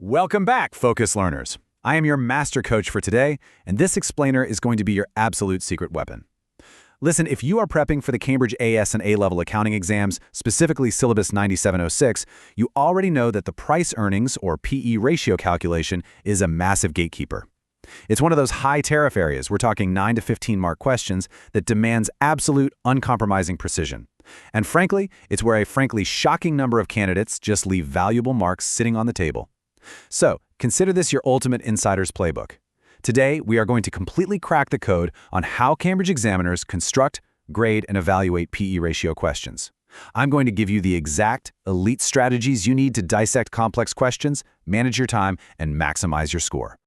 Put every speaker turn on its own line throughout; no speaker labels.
Welcome back, Focus Learners. I am your master coach for today, and this explainer is going to be your absolute secret weapon. Listen, if you are prepping for the Cambridge AS and A-level accounting exams, specifically Syllabus 9706, you already know that the price-earnings, or PE ratio calculation, is a massive gatekeeper. It's one of those high tariff areas, we're talking 9 to 15 mark questions, that demands absolute, uncompromising precision. And frankly, it's where a frankly shocking number of candidates just leave valuable marks sitting on the table. So, consider this your ultimate insider's playbook. Today, we are going to completely crack the code on how Cambridge examiners construct, grade, and evaluate PE ratio questions. I'm going to give you the exact, elite strategies you need to dissect complex questions, manage your time, and maximize your score.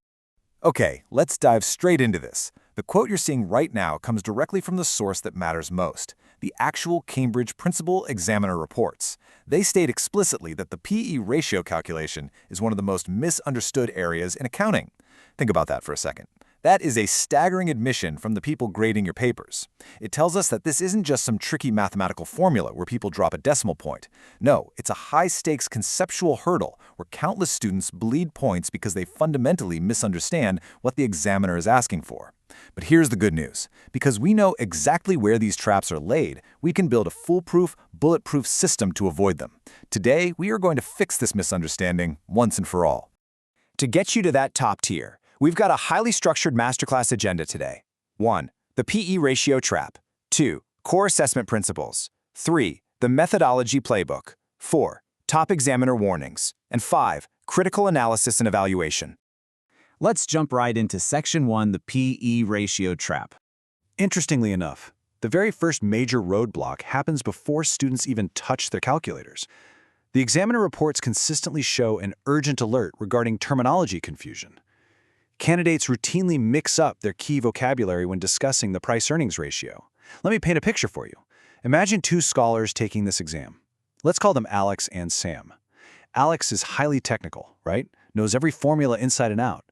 Okay, let's dive straight into this. The quote you're seeing right now comes directly from the source that matters most, the actual Cambridge Principal Examiner reports. They state explicitly that the PE ratio calculation is one of the most misunderstood areas in accounting. Think about that for a second. That is a staggering admission from the people grading your papers. It tells us that this isn't just some tricky mathematical formula where people drop a decimal point. No, it's a high-stakes conceptual hurdle where countless students bleed points because they fundamentally misunderstand what the examiner is asking for. But here's the good news. Because we know exactly where these traps are laid, we can build a foolproof, bulletproof system to avoid them. Today, we are going to fix this misunderstanding once and for all.
To get you to that top tier, we've got a highly structured masterclass agenda today. 1. The PE ratio trap. 2. Core assessment principles. 3. The methodology playbook. 4. Top examiner warnings. And 5. Critical analysis and evaluation.
Let's jump right into Section 1, the PE ratio trap.
Interestingly enough, the very first major roadblock happens before students even touch their calculators. The examiner reports consistently show an urgent alert regarding terminology confusion. Candidates routinely mix up their key vocabulary when discussing the price-earnings ratio. Let me paint a picture for you. Imagine two scholars taking this exam. Let's call them Alex and Sam. Alex is highly technical, right? Knows every formula inside and out.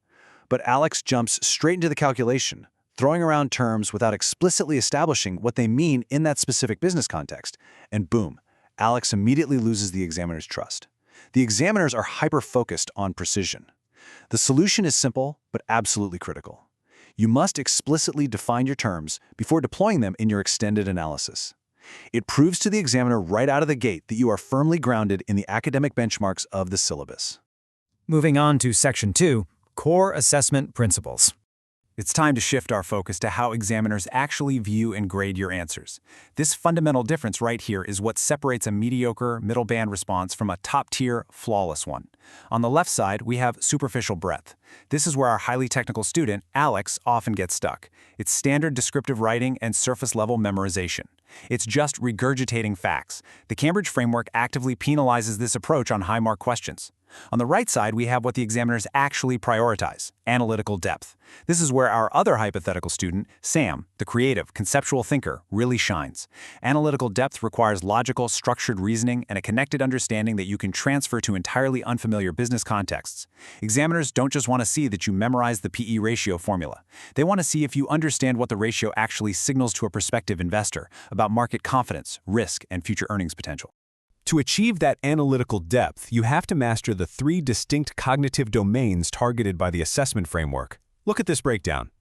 But Alex jumps straight into the calculation, throwing around terms without explicitly establishing what they mean in that specific business context. And boom, Alex immediately loses the examiner's trust. The examiners are hyper-focused on precision. The solution is simple, but absolutely critical. You must explicitly define your terms before deploying them in your extended analysis. It proves to the examiner right out of the gate that you are firmly grounded in the academic benchmarks of the syllabus.
Moving on to Section 2, Core Assessment Principles.
It's time to shift our focus to how examiners actually view and grade your answers. This fundamental difference right here is what separates a mediocre, middle-band response from a top-tier, flawless one. On the left side, we have superficial breadth. This is where our highly technical student, Alex, often gets stuck. It's standard descriptive writing and surface-level memorization. It's just regurgitating facts. The Cambridge framework actively penalizes this approach on high-mark questions. On the right side, we have what the examiners actually prioritize, analytical depth. This is where our other hypothetical student, Sam, the creative, conceptual thinker, really shines. Analytical depth requires logical, structured reasoning and a connected understanding that you can transfer to entirely unfamiliar business contexts. Examiners don't just want to see that you memorize the PE ratio formula. They want to see if you understand what the ratio actually signals to a prospective investor about market confidence, risk, and future earnings potential.
To achieve that analytical depth, you have to master the 3 distinct cognitive domains targeted by the assessment framework. Look at this breakdown.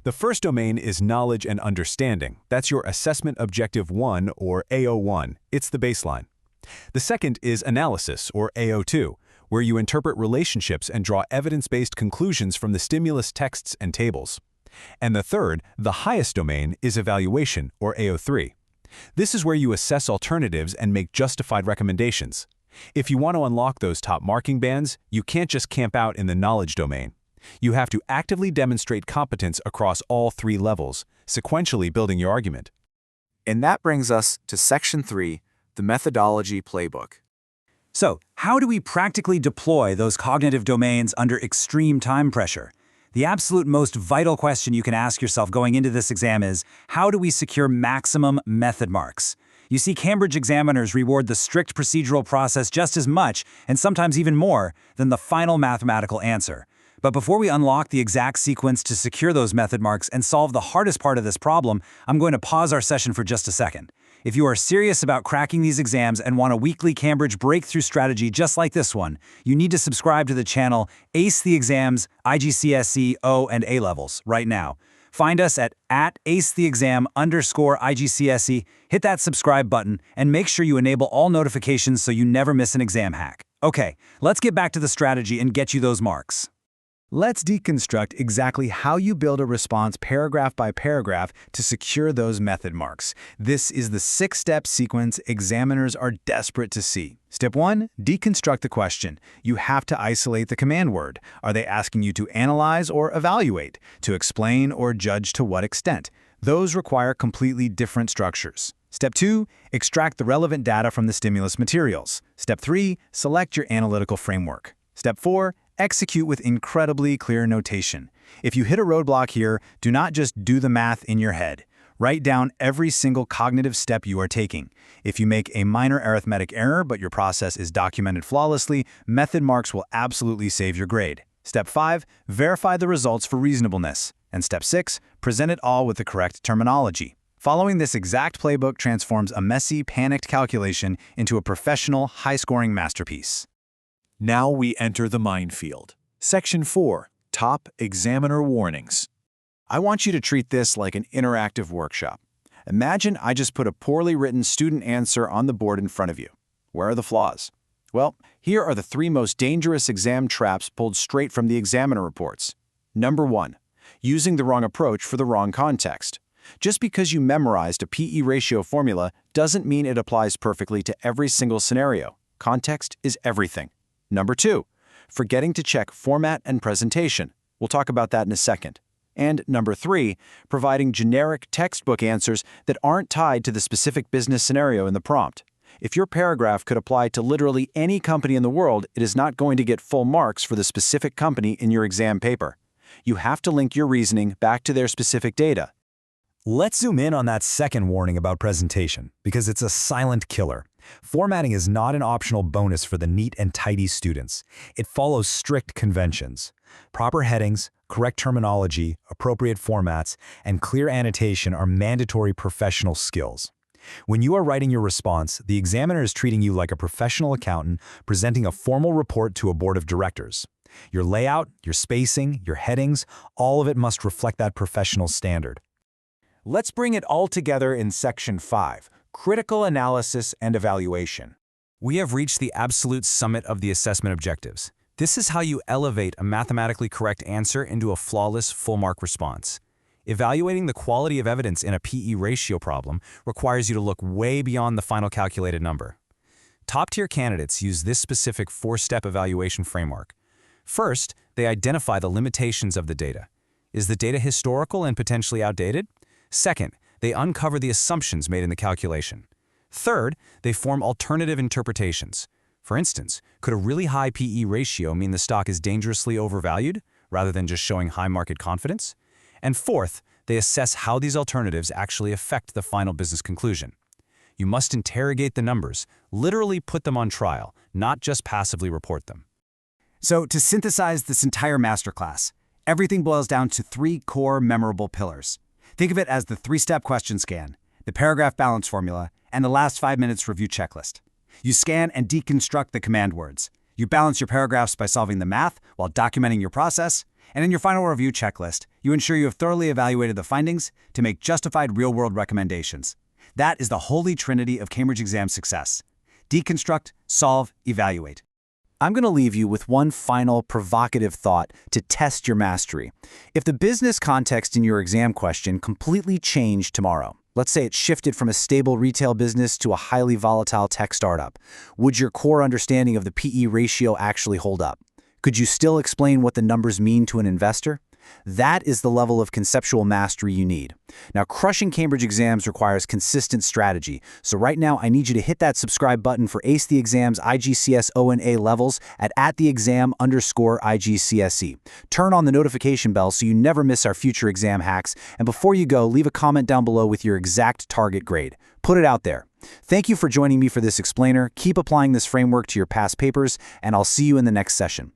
The first domain is knowledge and understanding. That's your Assessment Objective 1, or AO1. It's the baseline. The second is analysis, or AO2, where you interpret relationships and draw evidence-based conclusions from the stimulus texts and tables. And the third, the highest domain, is evaluation, or AO3. This is where you assess alternatives and make justified recommendations. If you want to unlock those top marking bands, you can't just camp out in the knowledge domain. You have to actively demonstrate competence across all 3 levels, sequentially building your argument.
And that brings us to Section 3, the methodology playbook.
So, how do we practically deploy those cognitive domains under extreme time pressure? The absolute most vital question you can ask yourself going into this exam is, how do we secure maximum method marks? You see, Cambridge examiners reward the strict procedural process just as much, and sometimes even more, than the final mathematical answer. But before we unlock the exact sequence to secure those method marks and solve the hardest part of this problem, I'm going to pause our session for just a second. If you are serious about cracking these exams and want a weekly Cambridge breakthrough strategy just like this one, you need to subscribe to the channel Ace the Exams, IGCSE, O, and A levels right now. Find us at @acetheexam_IGCSE, hit that subscribe button, and make sure you enable all notifications so you never miss an exam hack. Okay, let's get back to the strategy and get you those marks.
Let's deconstruct exactly how you build a response paragraph by paragraph to secure those method marks. This is the 6-step sequence examiners are desperate to see. Step 1, deconstruct the question. You have to isolate the command word. Are they asking you to analyze or evaluate, to explain or judge to what extent? Those require completely different structures. Step 2, extract the relevant data from the stimulus materials. Step 3, select your analytical framework. Step 4, execute with incredibly clear notation. If you hit a roadblock here, do not just do the math in your head. Write down every single cognitive step you are taking. If you make a minor arithmetic error but your process is documented flawlessly, method marks will absolutely save your grade. Step 5, verify the results for reasonableness. And Step 6, present it all with the correct terminology. Following this exact playbook transforms a messy, panicked calculation into a professional, high-scoring masterpiece.
Now we enter the minefield. Section 4, Top Examiner Warnings.
I want you to treat this like an interactive workshop. Imagine I just put a poorly written student answer on the board in front of you. Where are the flaws? Well, here are the 3 most dangerous exam traps pulled straight from the examiner reports. Number 1, using the wrong approach for the wrong context. Just because you memorized a PE ratio formula doesn't mean it applies perfectly to every single scenario. Context is everything. Number 2, forgetting to check format and presentation. We'll talk about that in a second. And number 3, providing generic textbook answers that aren't tied to the specific business scenario in the prompt. If your paragraph could apply to literally any company in the world, it is not going to get full marks for the specific company in your exam paper. You have to link your reasoning back to their specific data.
Let's zoom in on that second warning about presentation, because it's a silent killer. Formatting is not an optional bonus for the neat and tidy students. It follows strict conventions. Proper headings, correct terminology, appropriate formats, and clear annotation are mandatory professional skills. When you are writing your response, the examiner is treating you like a professional accountant presenting a formal report to a board of directors. Your layout, your spacing, your headings, all of it must reflect that professional standard.
Let's bring it all together in Section 5, Critical Analysis and Evaluation.
We have reached the absolute summit of the assessment objectives. This is how you elevate a mathematically correct answer into a flawless, full-mark response. Evaluating the quality of evidence in a PE ratio problem requires you to look way beyond the final calculated number. Top-tier candidates use this specific 4-step evaluation framework. First, they identify the limitations of the data. Is the data historical and potentially outdated? Second, they uncover the assumptions made in the calculation. Third, they form alternative interpretations. For instance, could a really high PE ratio mean the stock is dangerously overvalued, rather than just showing high market confidence? And fourth, they assess how these alternatives actually affect the final business conclusion. You must interrogate the numbers, literally put them on trial, not just passively report them.
So, to synthesize this entire masterclass, everything boils down to 3 core memorable pillars. Think of it as the 3-step question scan, the paragraph balance formula, and the last 5 minutes review checklist. You scan and deconstruct the command words. You balance your paragraphs by solving the math while documenting your process. And in your final review checklist, you ensure you have thoroughly evaluated the findings to make justified real-world recommendations. That is the holy trinity of Cambridge exam success. Deconstruct, solve, evaluate.
I'm going to leave you with one final provocative thought to test your mastery. If the business context in your exam question completely changed tomorrow, let's say it shifted from a stable retail business to a highly volatile tech startup, would your core understanding of the PE ratio actually hold up? Could you still explain what the numbers mean to an investor? That is the level of conceptual mastery you need. Now, crushing Cambridge exams requires consistent strategy, so right now I need you to hit that subscribe button for Ace the Exams IGCS O and A levels at @theexam_IGCSE. Turn on the notification bell so you never miss our future exam hacks, and before you go, leave a comment down below with your exact target grade. Put it out there. Thank you for joining me for this explainer. Keep applying this framework to your past papers, and I'll see you in the next session.